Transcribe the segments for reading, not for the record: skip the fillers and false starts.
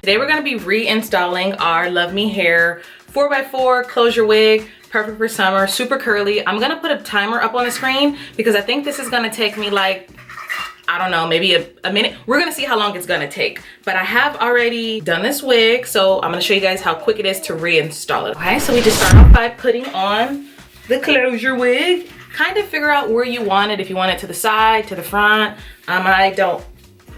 Today we're gonna be reinstalling our Luvme hair 4x4 closure wig. Perfect for summer, super curly. I'm gonna put a timer up on the screen because I think this is gonna take me like, I don't know, maybe a minute. We're gonna see how long it's gonna take. But I have already done this wig, so I'm gonna show you guys how quick it is to reinstall it. Okay, so we just start off by putting on the closure wig. Kind of figure out where you want it, if you want it to the side, to the front. I don't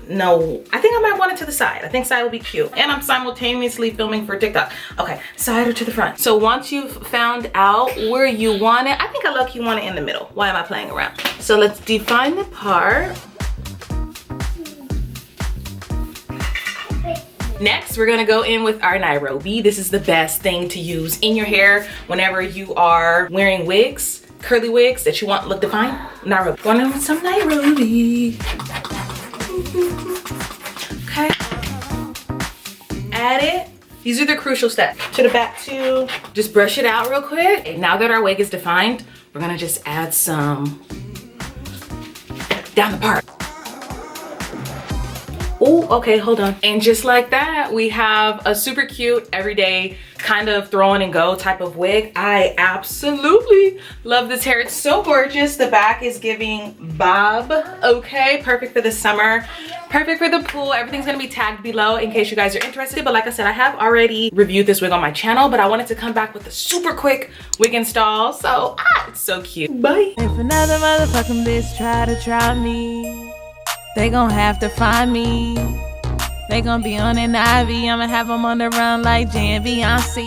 know. I think I might want it to the side. I think side will be cute. And I'm simultaneously filming for TikTok. Okay, side or to the front. So once you've found out where you want it, I think I lucky want it in the middle. Why am I playing around? So let's define the part. Next, we're gonna go in with our Nairobi. This is the best thing to use in your hair whenever you are wearing wigs, curly wigs that you want look defined. Nairobi. Going in with some Nairobi. Okay. Add it. These are the crucial steps. To the back too. Just brush it out real quick. Okay, now that our wig is defined, we're gonna just add some down the part. Oh, okay, hold on. And just like that, we have a super cute, everyday, kind of throw in and go type of wig. I absolutely love this hair. It's so gorgeous. The back is giving bob. Okay, perfect for the summer. Perfect for the pool. Everything's gonna be tagged below in case you guys are interested. But like I said, I have already reviewed this wig on my channel, but I wanted to come back with a super quick wig install. So, it's so cute. Bye. If another motherfucking bitch try me, they gon' have to find me. They gon' be on an IV. I'ma have them on the run like jdevincicollabs.